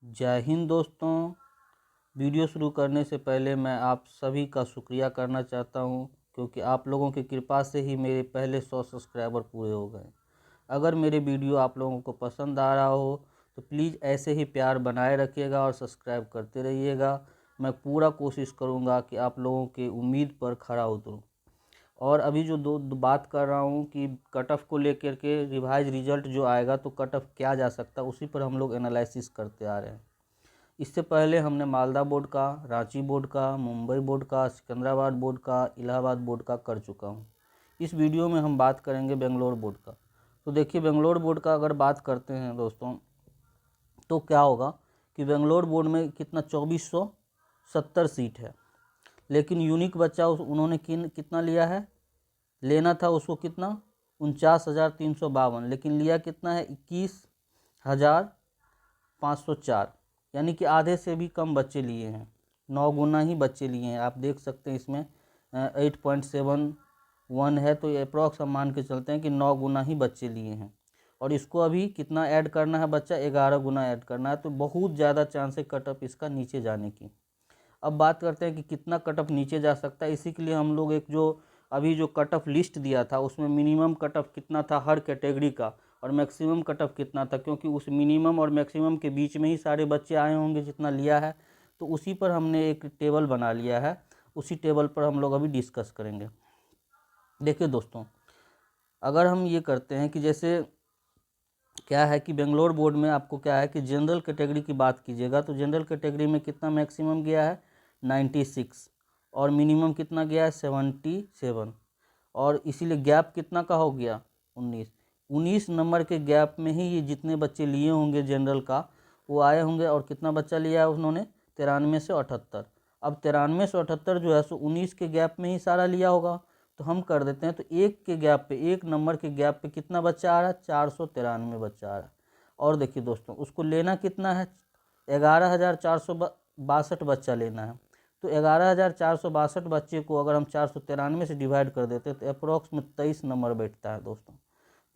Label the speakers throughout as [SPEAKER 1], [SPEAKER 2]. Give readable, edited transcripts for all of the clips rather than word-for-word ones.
[SPEAKER 1] जय हिंद दोस्तों। वीडियो शुरू करने से पहले मैं आप सभी का शुक्रिया करना चाहता हूं, क्योंकि आप लोगों की कृपा से ही मेरे पहले 100 सब्सक्राइबर पूरे हो गए। अगर मेरे वीडियो आप लोगों को पसंद आ रहा हो तो प्लीज़ ऐसे ही प्यार बनाए रखिएगा और सब्सक्राइब करते रहिएगा। मैं पूरा कोशिश करूंगा कि आप लोगों के उम्मीद पर खरा उतरूं। और अभी जो दो बात कर रहा हूँ कि कट ऑफ को लेकर के रिवाइज रिजल्ट जो आएगा तो कट ऑफ क्या जा सकता है, उसी पर हम लोग एनालिसिस करते आ रहे हैं। इससे पहले हमने मालदा बोर्ड का, रांची बोर्ड का, मुंबई बोर्ड का, सिकंदराबाद बोर्ड का, इलाहाबाद बोर्ड का कर चुका हूँ। इस वीडियो में हम बात करेंगे बेंगलोर बोर्ड का। तो देखिए, बेंगलोर बोर्ड का अगर बात करते हैं दोस्तों, तो क्या होगा कि बेंगलोर बोर्ड में कितना 2470 सीट है, लेकिन यूनिक बच्चा उन्होंने कितना लिया है, लेना था उसको कितना 49,352, लेकिन लिया कितना है 21,504, यानी कि आधे से भी कम बच्चे लिए हैं। 9 गुना ही बच्चे लिए हैं। आप देख सकते हैं इसमें 8.71 है, तो ये अप्रॉक्स हम मान के चलते हैं कि 9 गुना ही बच्चे लिए हैं। और इसको अभी कितना ऐड करना है बच्चा, 11 गुना ऐड करना है, तो बहुत ज़्यादा चांस है कट ऑफ इसका नीचे जाने की। अब बात करते हैं कि कितना कट ऑफ नीचे जा सकता है। इसी के लिए हम लोग एक जो अभी जो कट ऑफ लिस्ट दिया था उसमें मिनिमम कट ऑफ कितना था हर कैटेगरी का और मैक्सिमम कट ऑफ कितना था, क्योंकि उस मिनिमम और मैक्सिमम के बीच में ही सारे बच्चे आए होंगे जितना लिया है। तो उसी पर हमने एक टेबल बना लिया है, उसी टेबल पर हम लोग अभी डिस्कस करेंगे। देखिए दोस्तों, अगर हम ये करते हैं कि जैसे क्या है कि बेंगलोर बोर्ड में आपको क्या है कि जनरल कैटेगरी की बात कीजिएगा तो जनरल कैटेगरी में कितना मैक्सिमम गया है 96 और मिनिमम कितना गया है 77, और इसीलिए गैप कितना का हो गया 19 नंबर के गैप में ही ये जितने बच्चे लिए होंगे जनरल का वो आए होंगे। और कितना बच्चा लिया है उन्होंने 93 से 78। अब 93 से 78 जो है सो 19 के गैप में ही सारा लिया होगा, तो हम कर देते हैं। तो एक के गैप पे, एक नंबर के गैप पे कितना बच्चा आ रहा है 493 बच्चा आ रहा है। और देखिए दोस्तों, उसको लेना कितना है 11,462 बच्चा लेना है। तो 11,462 बच्चे को अगर हम 493 से डिवाइड कर देते हैं तो अप्रोक्स में 23 नंबर बैठता है दोस्तों।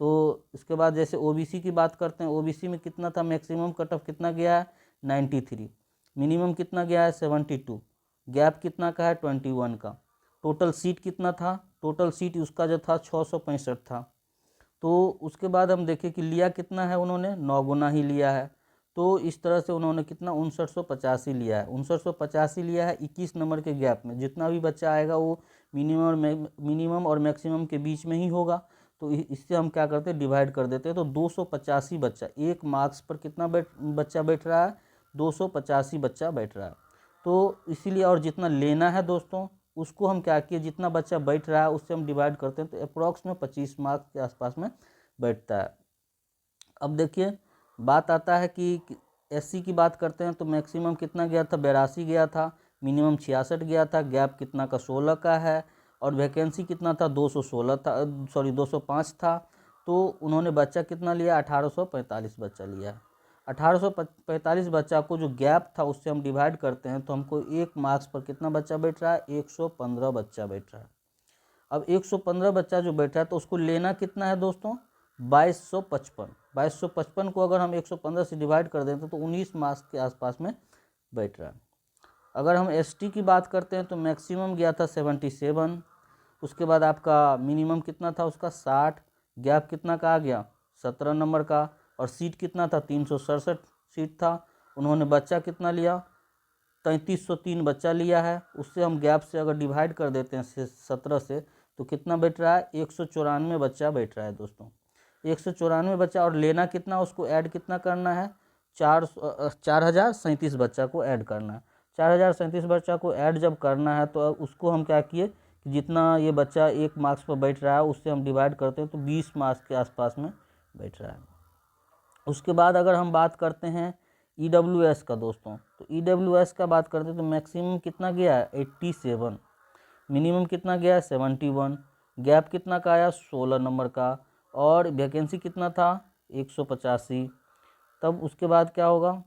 [SPEAKER 1] तो इसके बाद जैसे ओबीसी की बात करते हैं, ओबीसी में कितना था मैक्सिमम कट ऑफ कितना गया है 93, मिनिमम कितना गया है 72, गैप कितना का है 21 का। टोटल सीट कितना था, टोटल सीट उसका जो था 665 था। तो उसके बाद हम देखें कि लिया कितना है उन्होंने 9 गुना ही लिया है। तो इस तरह से उन्होंने कितना 5985 लिया है। 5985 लिया है 21 नंबर के गैप में। जितना भी बच्चा आएगा वो मिनिमम और मैक्सिमम के बीच में ही होगा। तो इससे हम क्या करते हैं डिवाइड कर देते हैं। तो 285 बच्चा, एक मार्क्स पर कितना बच्चा बैठ रहा है 285 बच्चा बैठ रहा है। तो इसीलिए और जितना लेना है दोस्तों उसको हम क्या किए, जितना बच्चा बैठ रहा है उससे हम डिवाइड करते हैं, तो अप्रॉक्स में 25 मार्क्स के आसपास में बैठता है। अब देखिए, बात आता है कि एससी की बात करते हैं तो मैक्सिमम कितना गया था 82 गया था, मिनिमम 66 गया था, गैप कितना का 16 का है, और वैकेंसी कितना था 216 था, 205 था। तो उन्होंने बच्चा कितना लिया 1845 बच्चा लिया है। 1845 बच्चा को जो गैप था उससे हम डिवाइड करते हैं तो हमको एक मार्क्स पर कितना बच्चा बैठ रहा है 115 बच्चा बैठ रहा है। अब 115 बच्चा जो बैठा है तो उसको लेना कितना है दोस्तों 2255। 2255 को अगर हम 115 से डिवाइड कर देते तो 19 मार्क्स के आसपास में बैठ रहा है। अगर हम एसटी की बात करते हैं तो मैक्सिमम गया था 77, उसके बाद आपका मिनिमम कितना था उसका 60, गैप कितना का आ गया 17 नंबर का, और सीट कितना था 367 सीट था। उन्होंने बच्चा कितना लिया 3303 बच्चा लिया है। उससे हम गैप से अगर डिवाइड कर देते हैं 17 से तो कितना बैठ रहा है 194 बच्चा बैठ रहा है दोस्तों। 194 बच्चा, और लेना कितना उसको ऐड कितना करना है 4037 बच्चा को ऐड करना है। 4037 बच्चा को ऐड जब करना है तो उसको हम क्या किए कि जितना ये बच्चा एक मार्क्स पर बैठ रहा है उससे हम डिवाइड करते हैं तो 20 मार्क्स के आसपास में बैठ रहा है। उसके बाद अगर हम बात करते हैं ईडब्ल्यूएस का दोस्तों, तो ईडब्ल्यूएस का बात करते हैं तो मैक्सिमम कितना गया है 87, मिनिमम कितना गया है 71, गैप कितना का आया 16 नंबर का, और वैकेंसी कितना था 185। तब उसके बाद क्या होगा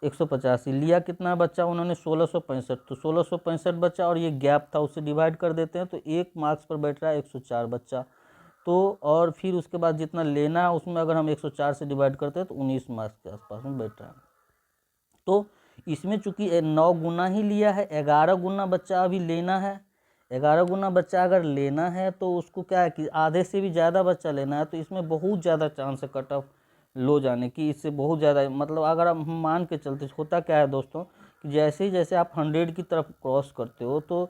[SPEAKER 1] 185 लिया कितना बच्चा उन्होंने 1665, तो 1665 बच्चा और ये गैप था उससे डिवाइड कर देते हैं तो एक मार्क्स पर बैठ रहा है 104 बच्चा। तो और फिर उसके बाद जितना लेना है उसमें अगर हम 104 से डिवाइड करते हैं तो 19 मार्क्स के आसपास में बैठ रहा है। तो इसमें चूंकि 9 गुना ही लिया है, 11 गुना बच्चा अभी लेना है। 11 गुना बच्चा अगर लेना है तो उसको क्या है कि आधे से भी ज़्यादा बच्चा लेना है, तो इसमें बहुत ज़्यादा चांस है कट ऑफ लो जाने की। इससे बहुत ज़्यादा मतलब अगर हम मान के चलते, होता क्या है दोस्तों कि जैसे ही जैसे आप 100 की तरफ क्रॉस करते हो तो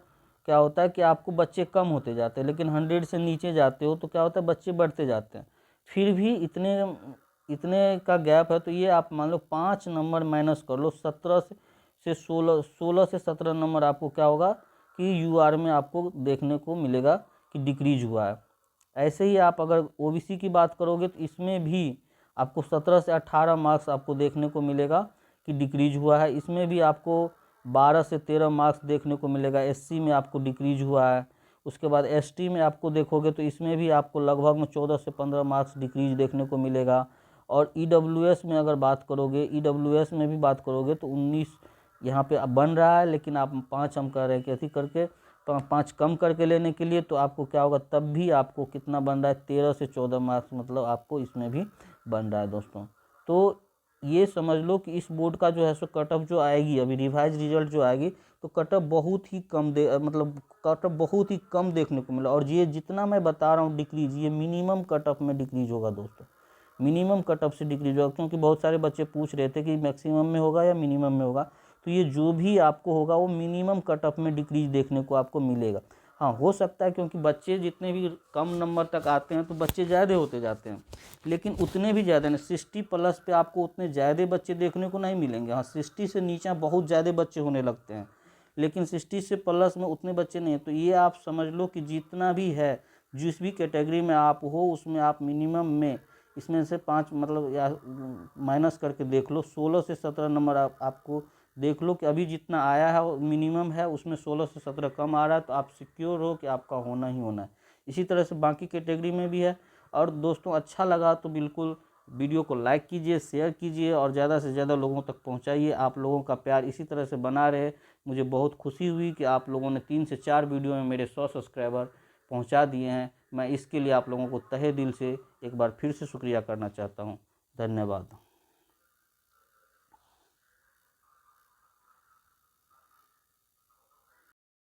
[SPEAKER 1] क्या होता है कि आपको बच्चे कम होते जाते हैं, लेकिन 100 से नीचे जाते हो तो क्या होता है बच्चे बढ़ते जाते हैं। फिर भी इतने इतने का गैप है, तो ये आप मान लो 5 नंबर माइनस कर लो, 17 से 16 से 17 नंबर आपको क्या होगा कि यूआर में आपको देखने को मिलेगा कि डिक्रीज हुआ है। ऐसे ही आप अगर ओबीसी की बात करोगे तो इसमें भी आपको 17 से 18 मार्क्स आपको देखने को मिलेगा कि डिक्रीज हुआ है। इसमें भी आपको 12 से 13 मार्क्स देखने को मिलेगा। एससी में आपको डिक्रीज हुआ है। उसके बाद एसटी में आपको देखोगे तो इसमें भी आपको लगभग में 14 से 15 मार्क्स डिक्रीज देखने को मिलेगा। और ईडब्ल्यूएस में अगर बात करोगे, ईडब्ल्यूएस में भी बात करोगे तो 19 यहाँ पे अब बन रहा है, लेकिन आप 5 हम कह रहे हैं कि ऐसी करके 5 कम करके लेने के लिए, तो आपको क्या होगा तब भी आपको कितना बन रहा है 13 से 14 मार्क्स मतलब आपको इसमें भी बन रहा है दोस्तों। तो ये समझ लो कि इस बोर्ड का जो है सो कट ऑफ जो आएगी, अभी रिवाइज रिजल्ट जो आएगी तो कट ऑफ बहुत ही कम मतलब कट ऑफ बहुत ही कम देखने को मिला। और ये जितना मैं बता रहा हूँ डिक्रीज, ये मिनिमम कट ऑफ में डिक्रीज होगा दोस्तों, मिनिमम कट ऑफ से डिक्रीज होगा। क्योंकि बहुत सारे बच्चे पूछ रहे थे कि मैक्सिमम में होगा या मिनिमम में होगा, तो ये जो भी आपको होगा वो मिनिमम कट ऑफ में डिक्रीज देखने को आपको मिलेगा। हाँ, हो सकता है क्योंकि बच्चे जितने भी कम नंबर तक आते हैं तो बच्चे ज़्यादा होते जाते हैं, लेकिन उतने भी ज़्यादा नहीं। 60 प्लस पे आपको उतने ज़्यादा बच्चे देखने को नहीं मिलेंगे। हाँ, 60 से नीचे बहुत ज़्यादा बच्चे होने लगते हैं, लेकिन 60 से प्लस में उतने बच्चे नहीं हैं। तो ये आप समझ लो कि जितना भी है, जिस भी कैटेगरी में आप हो उसमें आप मिनिमम में इसमें से 5 मतलब या माइनस करके देख लो, 16 से 17 नंबर आपको देख लो कि अभी जितना आया है वो मिनिमम है, उसमें 16 से 17 कम आ रहा है, तो आप सिक्योर हो कि आपका होना ही होना है। इसी तरह से बाकी कैटेगरी में भी है। और दोस्तों अच्छा लगा तो बिल्कुल वीडियो को लाइक कीजिए, शेयर कीजिए और ज़्यादा से ज़्यादा लोगों तक पहुंचाइए। आप लोगों का प्यार इसी तरह से बना रहे। मुझे बहुत खुशी हुई कि आप लोगों ने 3 से 4 वीडियो में मेरे 100 सब्सक्राइबर पहुंचा दिए हैं। मैं इसके लिए आप लोगों को तहे दिल से एक बार फिर से शुक्रिया करना चाहता हूं। धन्यवाद।